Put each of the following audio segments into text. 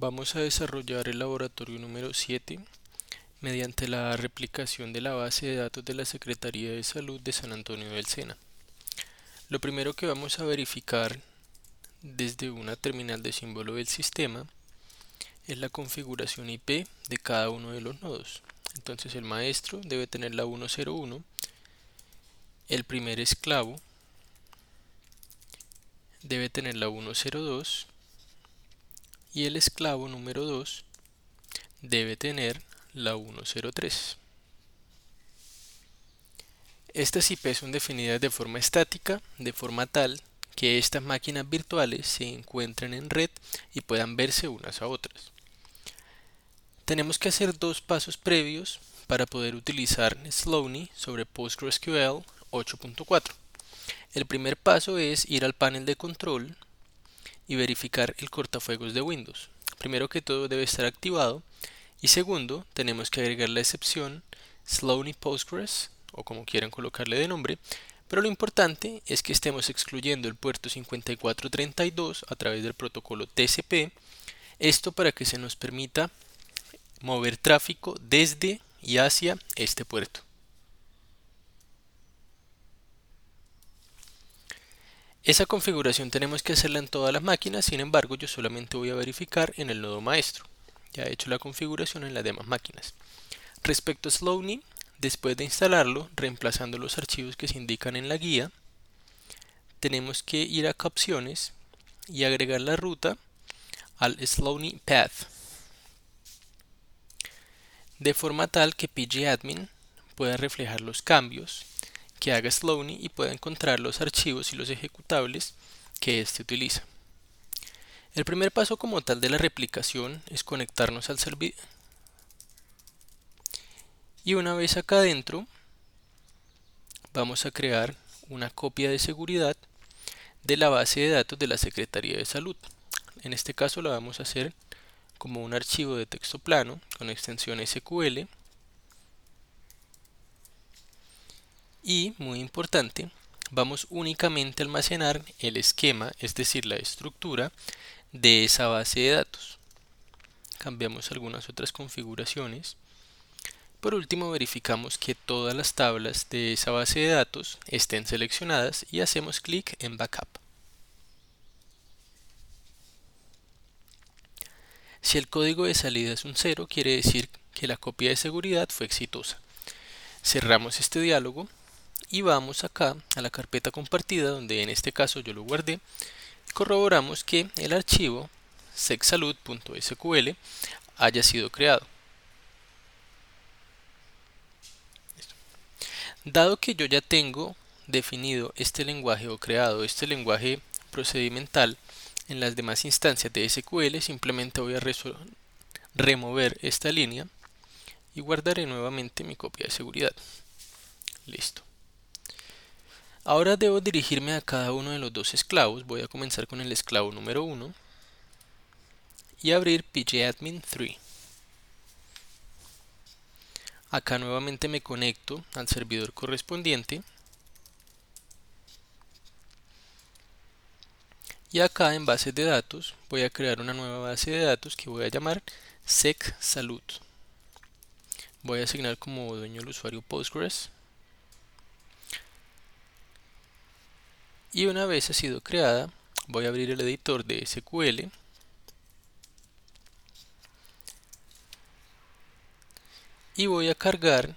Vamos a desarrollar el laboratorio número 7 mediante la replicación de la base de datos de la Secretaría de Salud de San Antonio del Sena. Lo primero que vamos a verificar desde una terminal de símbolo del sistema es la configuración IP de cada uno de los nodos. Entonces el maestro debe tener la 101, el primer esclavo debe tener la 102 y el esclavo número 2 debe tener la 103. Estas IP son definidas de forma estática, de forma tal que estas máquinas virtuales se encuentren en red y puedan verse unas a otras. Tenemos que hacer dos pasos previos para poder utilizar Slowney sobre PostgreSQL 8.4. El primer paso es ir al panel de control y verificar el cortafuegos de Windows. Primero que todo debe estar activado y segundo tenemos que agregar la excepción Slowney Postgres o como quieran colocarle de nombre, pero lo importante es que estemos excluyendo el puerto 5432 a través del protocolo TCP, esto para que se nos permita mover tráfico desde y hacia este puerto. Esa configuración tenemos que hacerla en todas las máquinas, sin embargo yo solamente voy a verificar en el nodo maestro. Ya he hecho la configuración en las demás máquinas. Respecto a Slowney, después de instalarlo, reemplazando los archivos que se indican en la guía, tenemos que ir acá a opciones y agregar la ruta al Slowney Path, de forma tal que pgadmin pueda reflejar los cambios que haga Slowney y pueda encontrar los archivos y los ejecutables que éste utiliza. El primer paso como tal de la replicación es conectarnos al servidor y una vez acá adentro vamos a crear una copia de seguridad de la base de datos de la Secretaría de Salud. En este caso la vamos a hacer como un archivo de texto plano con extensión SQL y, muy importante, vamos únicamente a almacenar el esquema, es decir, la estructura de esa base de datos. Cambiamos algunas otras configuraciones. Por último, verificamos que todas las tablas de esa base de datos estén seleccionadas y hacemos clic en Backup. Si el código de salida es un 0, quiere decir que la copia de seguridad fue exitosa. Cerramos este diálogo y vamos acá a la carpeta compartida, donde en este caso yo lo guardé, y corroboramos que el archivo secsalud.sql haya sido creado. Dado que yo ya tengo definido este lenguaje o creado este lenguaje procedimental en las demás instancias de SQL, simplemente voy a remover esta línea y guardaré nuevamente mi copia de seguridad. Listo. Ahora debo dirigirme a cada uno de los dos esclavos. Voy a comenzar con el esclavo número 1 y abrir pgadmin 3. Acá nuevamente me conecto al servidor correspondiente y acá en bases de datos voy a crear una nueva base de datos que voy a llamar secsalud. Voy a asignar como dueño el usuario Postgres y una vez ha sido creada voy a abrir el editor de SQL y voy a cargar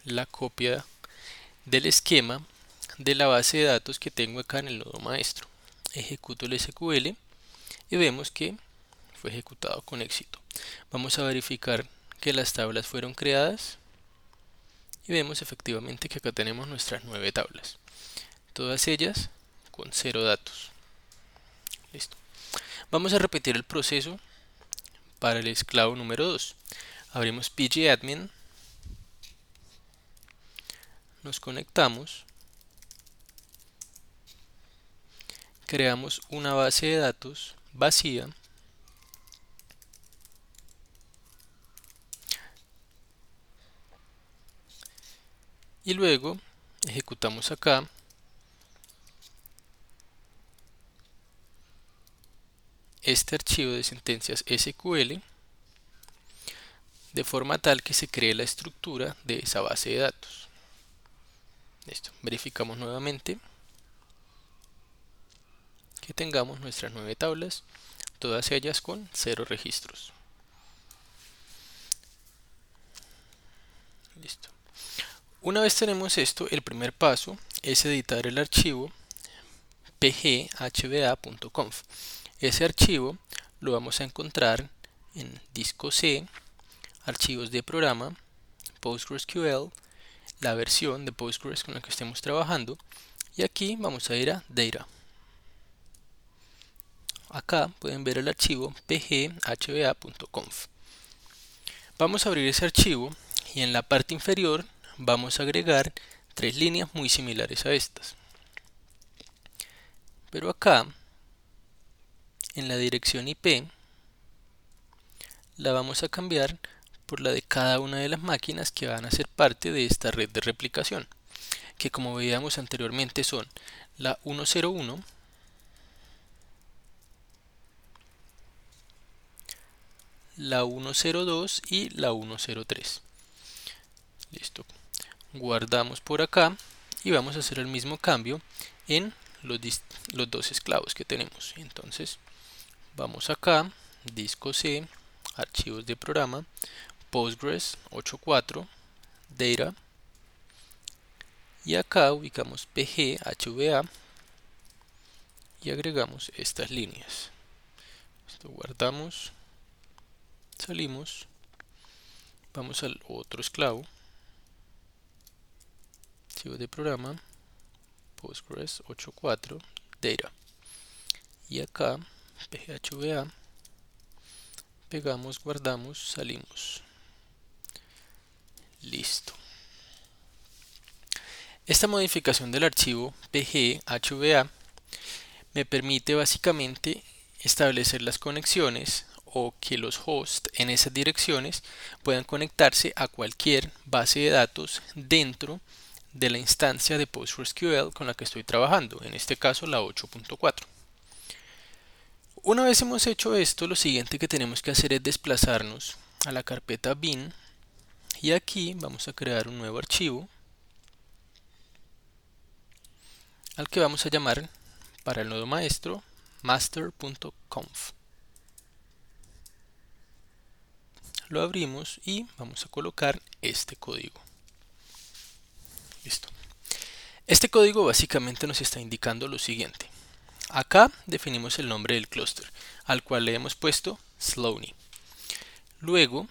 la copia del esquema de la base de datos que tengo acá en el nodo maestro. Ejecuto el SQL y vemos que fue ejecutado con éxito. Vamos a verificar que las tablas fueron creadas y vemos efectivamente que acá tenemos nuestras 9 tablas, todas ellas con 0 datos. Listo. Vamos a repetir el proceso para el esclavo número 2. Abrimos pgadmin, nos conectamos, creamos una base de datos vacía y luego ejecutamos acá este archivo de sentencias SQL de forma tal que se cree la estructura de esa base de datos. Listo, verificamos nuevamente que tengamos nuestras 9 tablas, todas ellas con 0 registros. Listo. Una vez tenemos esto, el primer paso es editar el archivo pghba.conf. Ese archivo lo vamos a encontrar en disco C, archivos de programa, PostgreSQL, la versión de Postgres con la que estemos trabajando, y aquí vamos a ir a Data. Acá pueden ver el archivo pghba.conf. Vamos a abrir ese archivo y en la parte inferior vamos a agregar 3 líneas muy similares a estas. Pero acá, en la dirección IP, la vamos a cambiar por la de cada una de las máquinas que van a ser parte de esta red de replicación, que como veíamos anteriormente son la 101, la 102 y la 103. Listo. Guardamos por acá y vamos a hacer el mismo cambio en los dos esclavos que tenemos. Entonces vamos acá, disco C, archivos de programa, Postgres 8.4, Data, y acá ubicamos pghba y agregamos estas líneas. Esto guardamos, salimos, vamos al otro esclavo, archivo de programa, Postgres 8.4, Data, y acá phba, pegamos, guardamos, salimos. Listo. Esta modificación del archivo pghba me permite básicamente establecer las conexiones o que los hosts en esas direcciones puedan conectarse a cualquier base de datos dentro de la instancia de PostgreSQL con la que estoy trabajando, en este caso la 8.4. Una vez hemos hecho esto, lo siguiente que tenemos que hacer es desplazarnos a la carpeta bin y aquí vamos a crear un nuevo archivo al que vamos a llamar para el nodo maestro master.conf. Lo abrimos y vamos a colocar este código. Listo. Este código básicamente nos está indicando lo siguiente. Acá definimos el nombre del clúster, al cual le hemos puesto Slowney. Luego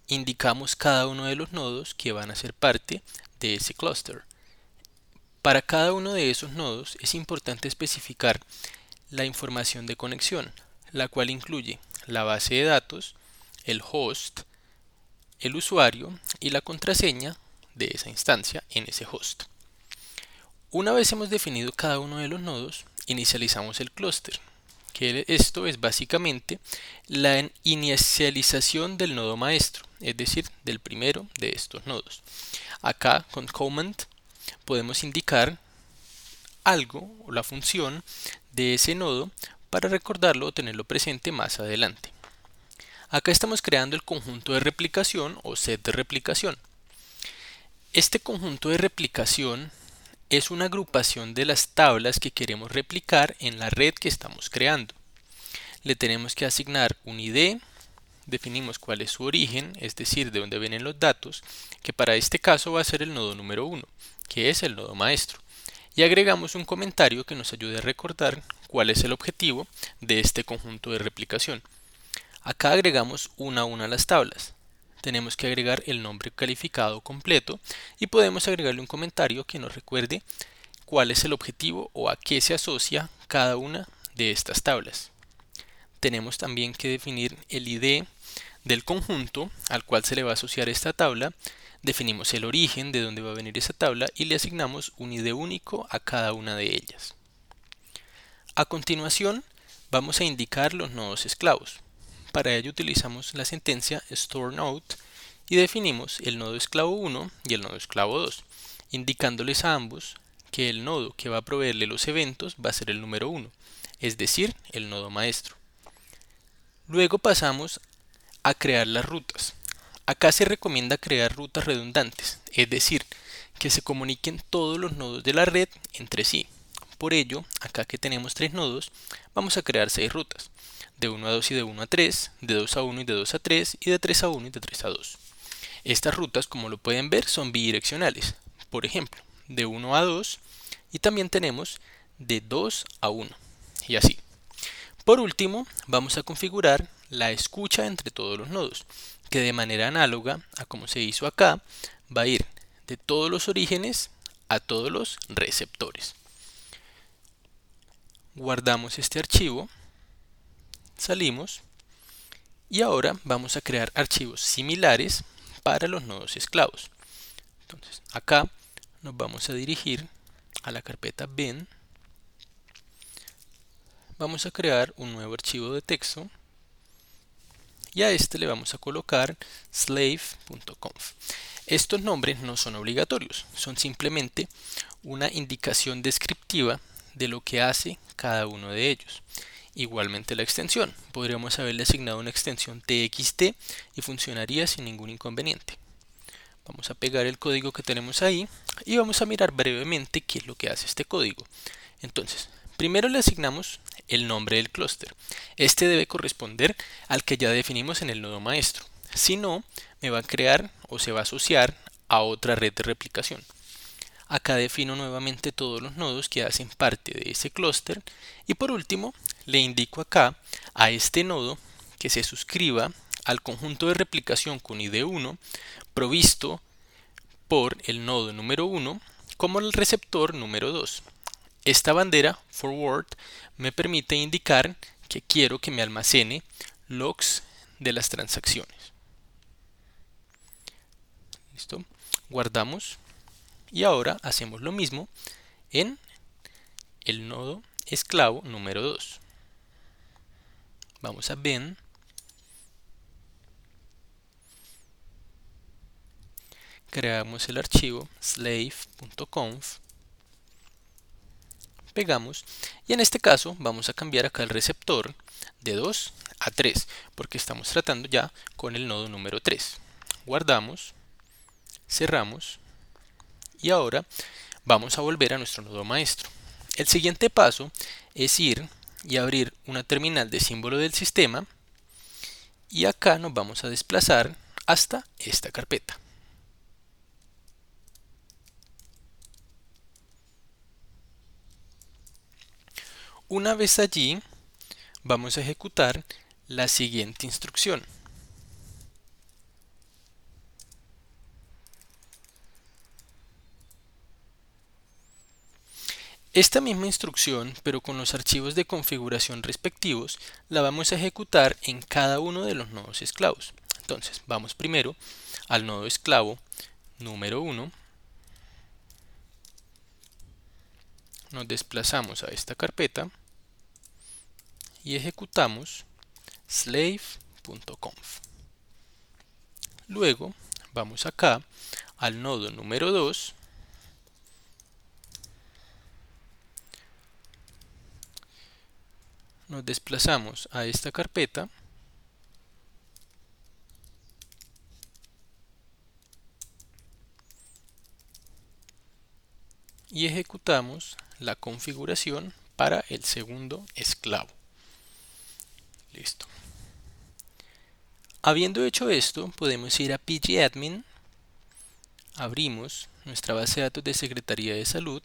indicamos cada uno de los nodos que van a ser parte de ese clúster. Para cada uno de esos nodos es importante especificar la información de conexión, la cual incluye la base de datos, el host, el usuario y la contraseña de esa instancia en ese host. Una vez hemos definido cada uno de los nodos, inicializamos el clúster, que esto es básicamente la inicialización del nodo maestro, es decir, del primero de estos nodos. Acá con comment podemos indicar algo o la función de ese nodo para recordarlo o tenerlo presente más adelante. Acá estamos creando el conjunto de replicación o set de replicación. Este conjunto de replicación es una agrupación de las tablas que queremos replicar en la red que estamos creando. Le tenemos que asignar un ID, definimos cuál es su origen, es decir, de dónde vienen los datos, que para este caso va a ser el nodo número 1, que es el nodo maestro. Y agregamos un comentario que nos ayude a recordar cuál es el objetivo de este conjunto de replicación. Acá agregamos una a una las tablas. Tenemos que agregar el nombre calificado completo y podemos agregarle un comentario que nos recuerde cuál es el objetivo o a qué se asocia cada una de estas tablas. Tenemos también que definir el ID del conjunto al cual se le va a asociar esta tabla. Definimos el origen de dónde va a venir esa tabla y le asignamos un ID único a cada una de ellas. A continuación vamos a indicar los nodos esclavos. Para ello utilizamos la sentencia storeNode y definimos el nodo esclavo 1 y el nodo esclavo 2, indicándoles a ambos que el nodo que va a proveerle los eventos va a ser el número 1, es decir, el nodo maestro. Luego pasamos a crear las rutas. Acá se recomienda crear rutas redundantes, es decir, que se comuniquen todos los nodos de la red entre sí. Por ello, acá que tenemos 3 nodos, vamos a crear 6 rutas, de 1 a 2 y de 1 a 3, de 2 a 1 y de 2 a 3, y de 3 a 1 y de 3 a 2. Estas rutas, como lo pueden ver, son bidireccionales. Por ejemplo, de 1 a 2, y también tenemos de 2 a 1, y así. Por último, vamos a configurar la escucha entre todos los nodos, que de manera análoga a como se hizo acá, va a ir de todos los orígenes a todos los receptores. Guardamos este archivo, salimos y ahora vamos a crear archivos similares para los nodos esclavos. Entonces acá nos vamos a dirigir a la carpeta bin. Vamos a crear un nuevo archivo de texto y a este le vamos a colocar slave.conf. Estos nombres no son obligatorios, son simplemente una indicación descriptiva de lo que hace cada uno de ellos. Igualmente la extensión, podríamos haberle asignado una extensión txt y funcionaría sin ningún inconveniente. Vamos a pegar el código que tenemos ahí y vamos a mirar brevemente qué es lo que hace este código. Entonces, primero le asignamos el nombre del clúster. Este debe corresponder al que ya definimos en el nodo maestro. Si no, me va a crear o se va a asociar a otra red de replicación. Acá defino nuevamente todos los nodos que hacen parte de ese clúster y por último le indico acá a este nodo que se suscriba al conjunto de replicación con ID 1 provisto por el nodo número 1 como el receptor número 2. Esta bandera forward me permite indicar que quiero que me almacene logs de las transacciones. ¿Listo? Guardamos y ahora hacemos lo mismo en el nodo esclavo número 2. Vamos a bin, creamos el archivo slave.conf, pegamos y en este caso vamos a cambiar acá el receptor de 2 a 3 porque estamos tratando ya con el nodo número 3. Guardamos, cerramos y ahora vamos a volver a nuestro nodo maestro. El siguiente paso es ir y abrir una terminal de símbolo del sistema y acá nos vamos a desplazar hasta esta carpeta. Una vez allí, vamos a ejecutar la siguiente instrucción. Esta misma instrucción, pero con los archivos de configuración respectivos, la vamos a ejecutar en cada uno de los nodos esclavos. Entonces, vamos primero al nodo esclavo número 1, nos desplazamos a esta carpeta y ejecutamos slave.conf. Luego, vamos acá al nodo número 2, nos desplazamos a esta carpeta y ejecutamos la configuración para el segundo esclavo. Listo. Habiendo hecho esto, podemos ir a pgadmin, abrimos nuestra base de datos de Secretaría de Salud,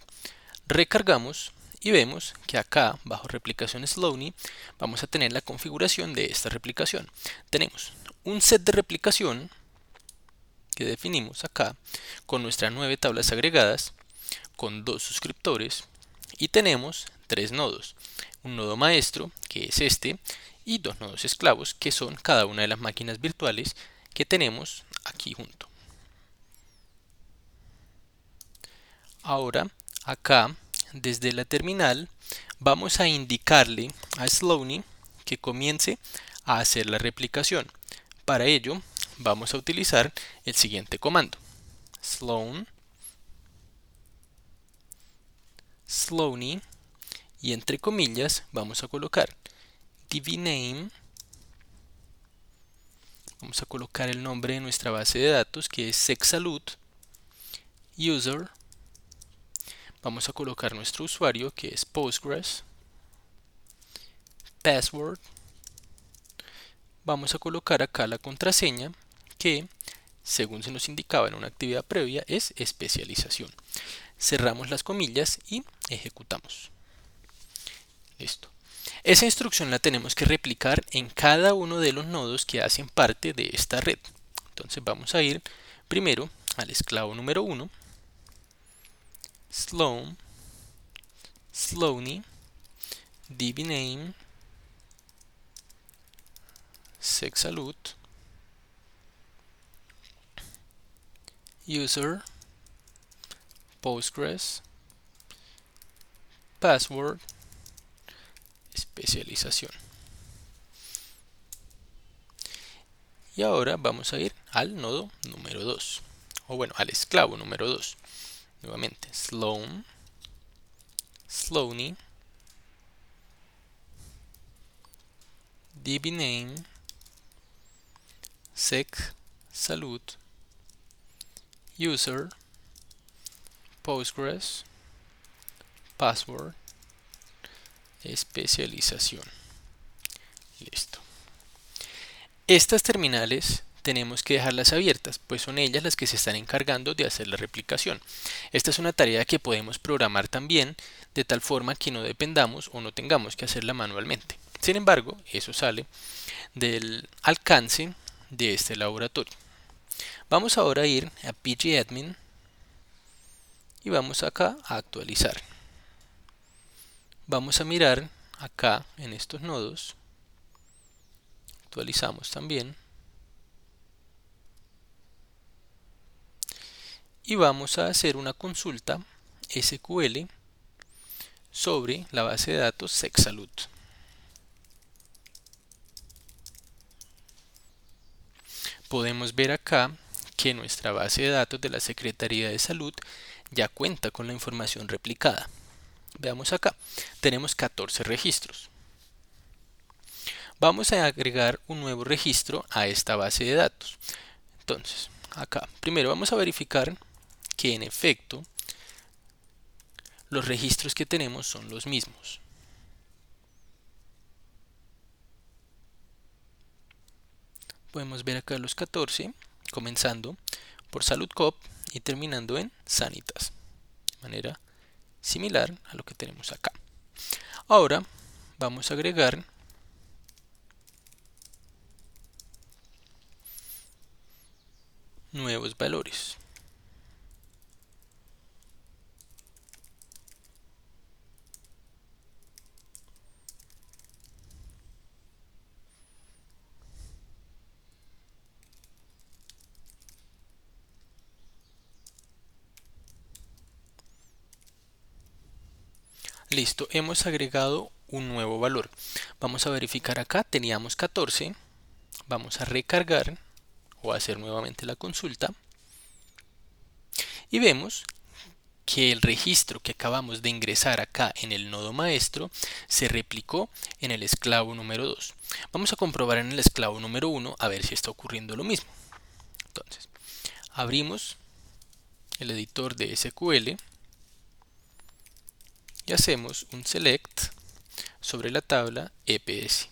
recargamos y vemos que acá, bajo replicación Slowney, vamos a tener la configuración de esta replicación. Tenemos un set de replicación que definimos acá con nuestras 9 tablas agregadas, con 2 suscriptores y tenemos 3 nodos. Un nodo maestro, que es este, y 2 nodos esclavos, que son cada una de las máquinas virtuales que tenemos aquí junto. Ahora, acá, desde la terminal, vamos a indicarle a Slowney que comience a hacer la replicación. Para ello, vamos a utilizar el siguiente comando. Slowney y entre comillas vamos a colocar dbname Vamos a colocar el nombre de nuestra base de datos, que es sexsalud, user. Vamos a colocar nuestro usuario, que es Postgres, password. Vamos a colocar acá la contraseña, que según se nos indicaba en una actividad previa es especialización. Cerramos las comillas y ejecutamos. Listo. Esa instrucción la tenemos que replicar en cada uno de los nodos que hacen parte de esta red. Entonces vamos a ir primero al esclavo número 1, Sloan, Slowney, dbname, sexsalud, user, Postgres, password, especialización. Y ahora vamos a ir al nodo número 2, o bueno, al esclavo número 2. Nuevamente, Sloan, Slowney, dbname, sexsalud, user, Postgres, password, especialización. Listo. Estas terminales tenemos que dejarlas abiertas, pues son ellas las que se están encargando de hacer la replicación. Esta es una tarea que podemos programar también de tal forma que no dependamos o no tengamos que hacerla manualmente. Sin embargo, eso sale del alcance de este laboratorio. Vamos ahora a ir a pgadmin y vamos acá a actualizar. Vamos a mirar acá en estos nodos. Actualizamos también. Y vamos a hacer una consulta SQL sobre la base de datos sexsalud. Podemos ver acá que nuestra base de datos de la Secretaría de Salud ya cuenta con la información replicada. Veamos acá, tenemos 14 registros. Vamos a agregar un nuevo registro a esta base de datos. Entonces, acá, primero vamos a verificar que en efecto los registros que tenemos son los mismos. Podemos ver acá los 14, comenzando por SaludCop y terminando en Sanitas, de manera similar a lo que tenemos acá. Ahora vamos a agregar nuevos valores. Listo, hemos agregado un nuevo valor. Vamos a verificar acá, teníamos 14. Vamos a recargar o hacer nuevamente la consulta. Y vemos que el registro que acabamos de ingresar acá en el nodo maestro se replicó en el esclavo número 2. Vamos a comprobar en el esclavo número 1 a ver si está ocurriendo lo mismo. Entonces, abrimos el editor de SQL y hacemos un select sobre la tabla EPS.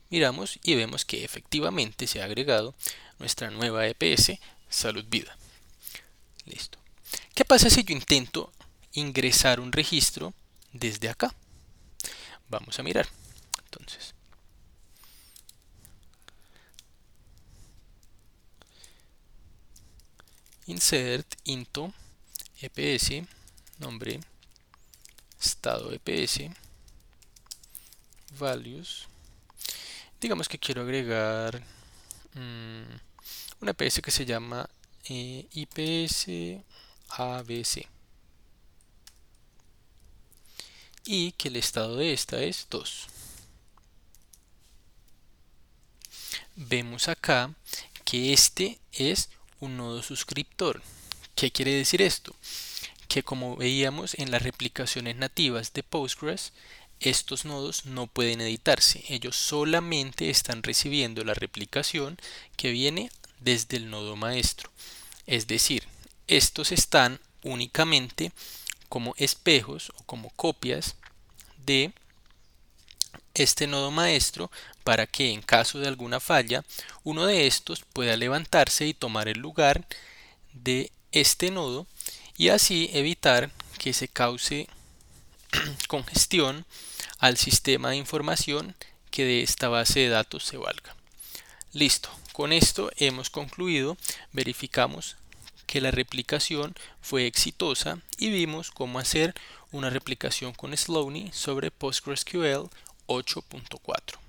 Miramos y vemos que efectivamente se ha agregado nuestra nueva EPS Salud Vida. Listo. ¿Qué pasa si yo intento ingresar un registro desde acá? Vamos a mirar. Entonces, insert into EPS, nombre, estado EPS, values. Digamos que quiero agregar una EPS que se llama IPS ABC y que el estado de esta es 2. Vemos acá que este es un nodo suscriptor. ¿Qué quiere decir esto? Que como veíamos en las replicaciones nativas de Postgres, estos nodos no pueden editarse, ellos solamente están recibiendo la replicación que viene desde el nodo maestro. Es decir, estos están únicamente como espejos o como copias de este nodo maestro para que en caso de alguna falla uno de estos pueda levantarse y tomar el lugar de este nodo y así evitar que se cause congestión al sistema de información que de esta base de datos se valga. Listo, con esto hemos concluido, verificamos que la replicación fue exitosa y vimos cómo hacer una replicación con Slowney sobre PostgreSQL 8.4.